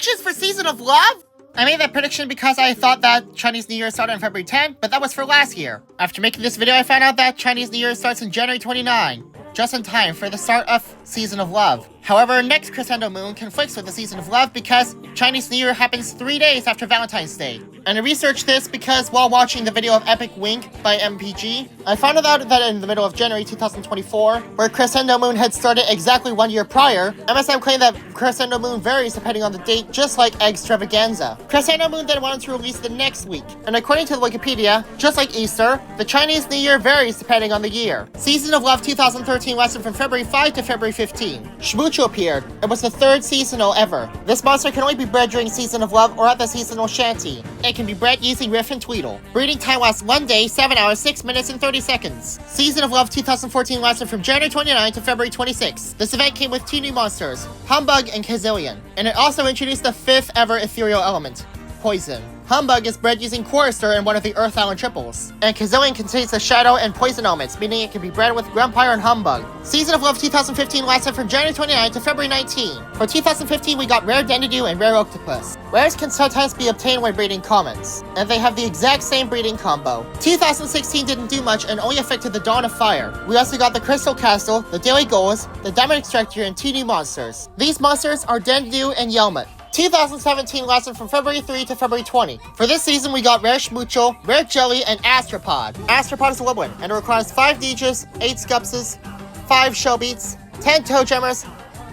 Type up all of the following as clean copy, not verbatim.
predictions for Season of Love? I made that prediction because I thought that Chinese New Year started on February 10, but that was for last year. After making this video, I found out that Chinese New Year starts on January 29, just in time for the start of Season of Love. However, next crescendo moon conflicts with the Season of Love because Chinese New Year happens 3 days after Valentine's Day. And I researched this because while watching the video of Epic Wink by MPG, I found out that in the middle of January 2024, where Crescendo Moon had started exactly 1 year prior, MSM claimed that Crescendo Moon varies depending on the date, just like Extravaganza. Crescendo Moon then wanted to release the next week, and according to the Wikipedia, just like Easter, the Chinese New Year varies depending on the year. Season of Love 2013 lasted from February 5 to February 15. Shmucho appeared. It was the third seasonal ever. This monster can only be bred during Season of Love or at the seasonal shanty. It can be bred using Riff and Tweedle. Breeding time lasts 1 day, 7 hours, 6 minutes, and 30 seconds. Season of Love 2014 lasted from January 29 to February 26. This event came with 2 new monsters, Humbug and Kazillion, and it also introduced the 5th ever ethereal element, Poison. Humbug is bred using Chorister and one of the Earth Island triples, and Kazillion contains the Shadow and Poison elements, meaning it can be bred with Grumpire and Humbug. Season of Love 2015 lasted from January 29 to February 19. For 2015, we got Rare Dendidu and Rare Octopus. Rares can sometimes be obtained when breeding commons, and they have the exact same breeding combo. 2016 didn't do much and only affected the Dawn of Fire. We also got the Crystal Castle, the Daily Goals, the Diamond Extractor, and 2 new monsters. These monsters are Dendidu and Yelmut. 2017 lasted from February 3 to February 20. For this season, we got Rare Shmucho, Rare Jelly, and Astropod. Astropod is a Woodland, and it requires 5 Deejas, 8 Scupses, 5 Shellbeats, 10 Toe Gemmers,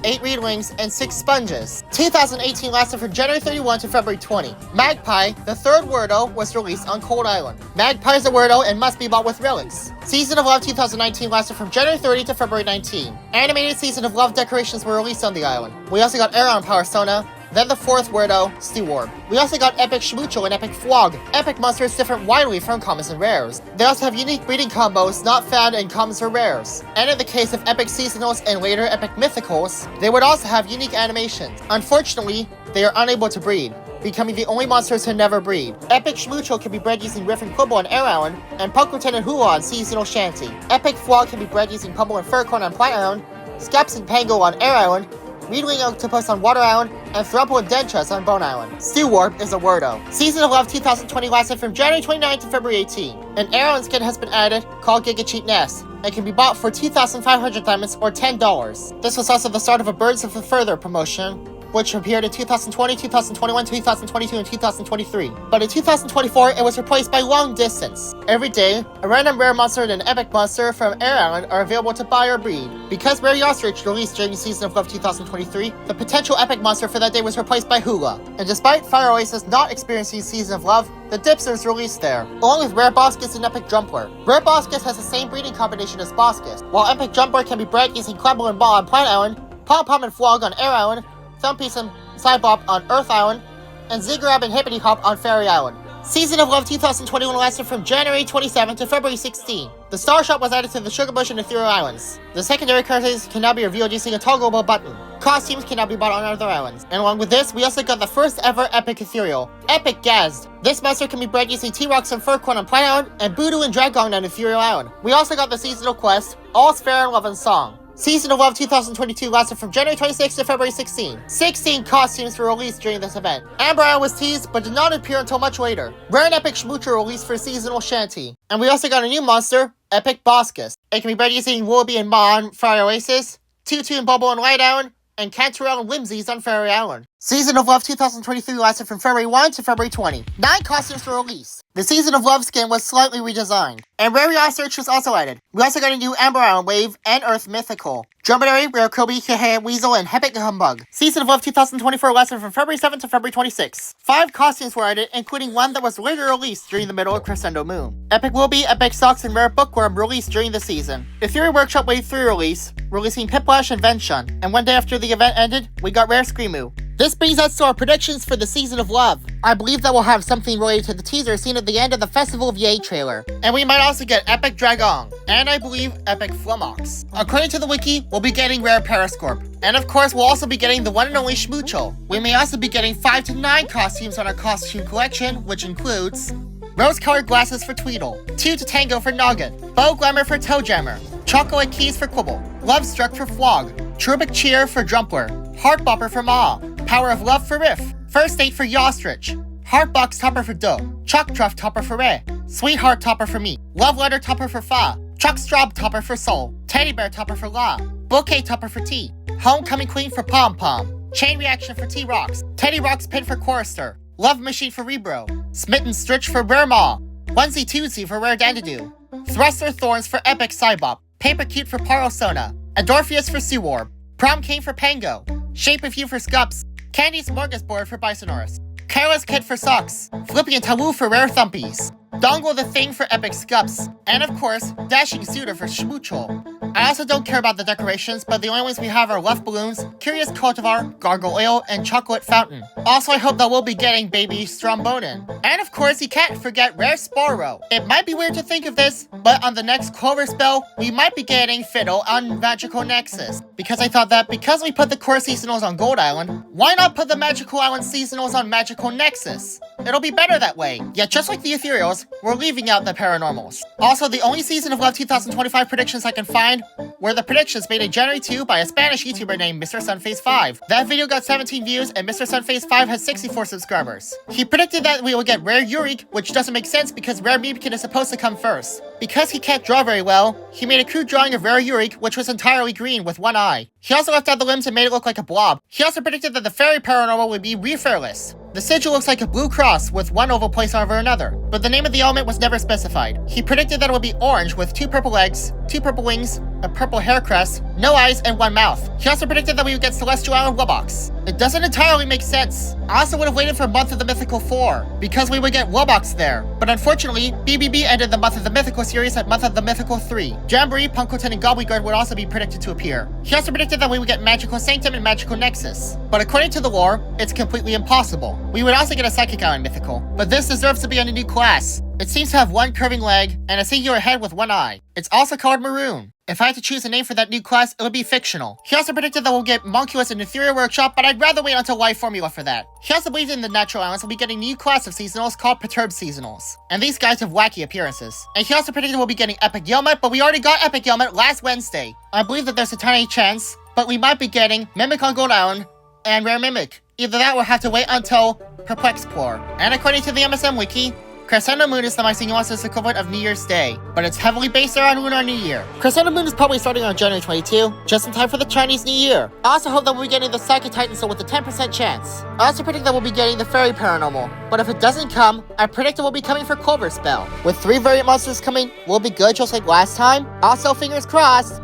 8 Reedwings, and 6 Sponges. 2018 lasted from January 31 to February 20. Magpie, the 3rd Wordo, was released on Cold Island. Magpie is a Wordo and must be bought with relics. Season of Love 2019 lasted from January 30 to February 19. Animated Season of Love decorations were released on the island. We also got Aeron Power Sona, then the 4th Wordo, Steworb. We also got Epic Shmucho and Epic Flog. Epic monsters differ widely from commons and rares. They also have unique breeding combos not found in commons or rares. And in the case of Epic Seasonals and later Epic Mythicals, they would also have unique animations. Unfortunately, they are unable to breed, becoming the only monsters to never breed. Epic Shmucho can be bred using Riff and Quibble on Air Island, and Puckleton and Hula on Seasonal Shanty. Epic Flog can be bred using Pummel and Furcorn on Plant Island, Skeps and Pango on Air Island, Reedwing Octopus on Water Island, and Thrumple and Dentras on Bone Island. Stewarp is a Wordo. Season of Love 2020 lasted from January 29 to February 18. An Aeron skin has been added called Giga Cheat Nest, and can be bought for 2,500 diamonds or $10. This was also the start of a Birds of the Further promotion, which appeared in 2020, 2021, 2022, and 2023. But in 2024, it was replaced by Long Distance. Every day, a random rare monster and an epic monster from Air Island are available to buy or breed. Because Rare Ostrich released during Season of Love 2023, the potential epic monster for that day was replaced by Hula. And despite Fire Oasis not experiencing Season of Love, the Dipsters released there, along with Rare Boskus and Epic Jumpler. Rare Boskus has the same breeding combination as Boskus, while Epic Jumpler can be bred using Clebble and Ball on Plant Island, Pom Pom and Flog on Air Island, Thumppies and Cybop on Earth Island, and Zigrab and Hippity Hop on Fairy Island. Season of Love 2021 lasted from January 27 to February 16. The Star Shop was added to the Sugarbush and Ethereal Islands. The secondary characters can now be revealed using a toggleable button. Costumes can now be bought on other islands. And along with this, we also got the first ever Epic Ethereal, Epic Gazd. This monster can be bred using T-Rox and Furcorn on Plant Island, and Voodoo and Dragong on Ethereal Island. We also got the seasonal quest, All's Fair in Love and Song. Season of Love 2022 lasted from January 26 to February 16. 16 costumes were released during this event. Amber Isle was teased, but did not appear until much later. Rare and Epic Shmucho released for Seasonal Shanty. And we also got a new monster, Epic Boskus. It can be bred using Willoughby and Ma on Fire Oasis, Tutu and Bubble on Light Island, and Cantarell and Whimsies on Fairy Island. Season of Love 2023 lasted from February 1 to February 20. 9 costumes were released. The Season of Love skin was slightly redesigned, and Rare Ostrich was also added. We also got a new Amber Island Wave and Earth Mythical, Dromedary, Rare Kobe, Kihei, Weasel, and Epic Humbug. Season of Love 2024 lasted from February 7 to February 26. 5 costumes were added, including one that was later released during the middle of Crescendo Moon. Epic Wilby, Epic Socks, and Rare Bookworm released during the season. Ethereal Workshop Wave 3 release, releasing Piplash and Venshun, and 1 day after the event ended, we got Rare Screamoo. This brings us to our predictions for the Season of Love. I believe that we'll have something related to the teaser seen at the end of the Festival of Yay trailer. And we might also get Epic Dragong, and I believe Epic Flumox. According to the wiki, we'll be getting Rare Periscorp. And of course, we'll also be getting the one and only Shmucho. We may also be getting 5 to 9 costumes on our costume collection, which includes Rose-colored glasses for Tweedle, 2 to Tango for Noggin, Bow Glamour for Toe Jammer, Chocolate Keys for Quibble, Love Struck for Flog, Cherubic Cheer for Drumpler, Heart Bopper for Ma, Power of Love for Riff, First Date for Yostrich, Heart Box Topper for Do, Chuck Truff Topper for Re, Sweetheart Topper for Me, Love Letter Topper for Fa, Chuck Straub Topper for Soul, Teddy Bear Topper for La, Bouquet Topper for T, Homecoming Queen for Pom Pom, Chain Reaction for T-Rocks, Teddy Rocks Pin for Chorister, Love Machine for Rebro, Smitten Stritch for Rare Maw, Onesie Twosie for Rare Dandidoo, Thruster Thorns for Epic Cybop, Paper Cute for Parosona, Adorpheus for Seawarp, Prom King for Pango, Shape of You for Scups, Candy Smorgasbord for Bisonosaurus, Careless Kid for Socks, Flippy and Tawoo for Rare Thumpies, Dongle the Thing for Epic Scups, and of course, Dashing Suitor for Schmoochhole. I also don't care about the decorations, but the only ones we have are Luff Balloons, Curious Cultivar, Gargoyle, and Chocolate Fountain. Also, I hope that we'll be getting Baby Strombonin. And of course, you can't forget Rare Sporo. It might be weird to think of this, but on the next Clover spell, we might be getting Fiddle on Magical Nexus. Because I thought that because we put the core seasonals on Gold Island, why not put the Magical Island seasonals on Magical Nexus? It'll be better that way. Yet just like the Ethereals, we're leaving out the Paranormals. Also, the only Season of Love 2025 predictions I can find were the predictions made in January 2 by a Spanish YouTuber named Mr. Sunface5. That video got 17 views and Mr. Sunface5 has 64 subscribers. He predicted that we will get Rare Uric, which doesn't make sense because Rare Memekin is supposed to come first. Because he can't draw very well, he made a crude drawing of Rare Uric, which was entirely green with one eye. He also left out the limbs and made it look like a blob. He also predicted that the Fairy Paranormal would be Refairless. The sigil looks like a blue cross with one oval placed over another, but the name of the element was never specified. He predicted that it would be orange with 2 purple legs, 2 purple wings, a purple hair crest, no eyes, and 1 mouth. He also predicted that we would get Celestial Island Wubbox. It doesn't entirely make sense. I also would have waited for Month of the Mythical 4, because we would get Wubbox there. But unfortunately, BBB ended the Month of the Mythical series at Month of the Mythical 3. Jamboree, Punkoton, and Gobbleguard would also be predicted to appear. He also predicted that we would get Magical Sanctum and Magical Nexus. But according to the lore, it's completely impossible. We would also get a Psychic Island Mythical, but this deserves to be on a new class. It seems to have 1 curving leg and a singular head with 1 eye. It's also colored maroon. If I had to choose a name for that new class, it would be fictional. He also predicted that we'll get Monculus and Ethereal Workshop, but I'd rather wait until Live Formula for that. He also believed in the Natural Islands will be getting a new class of seasonals called Perturbed Seasonals. And these guys have wacky appearances. And he also predicted we'll be getting Epic Yelmet, but we already got Epic Yelmet last Wednesday. I believe that there's a tiny chance, but we might be getting Mimic on Gold Island and Rare Mimic. Either that or we'll have to wait until Perplexplore. And according to the MSM Wiki, Crescendo Moon is the Mycelium equivalent of New Year's Day, but it's heavily based around Lunar New Year. Crescendo Moon is probably starting on January 22, just in time for the Chinese New Year. I also hope that we'll be getting the Psychic Titan Soul with a 10% chance. I also predict that we'll be getting the Fairy Paranormal, but if it doesn't come, I predict it will be coming for Clover Spell. With 3 variant monsters coming, we'll be good just like last time. Also, fingers crossed.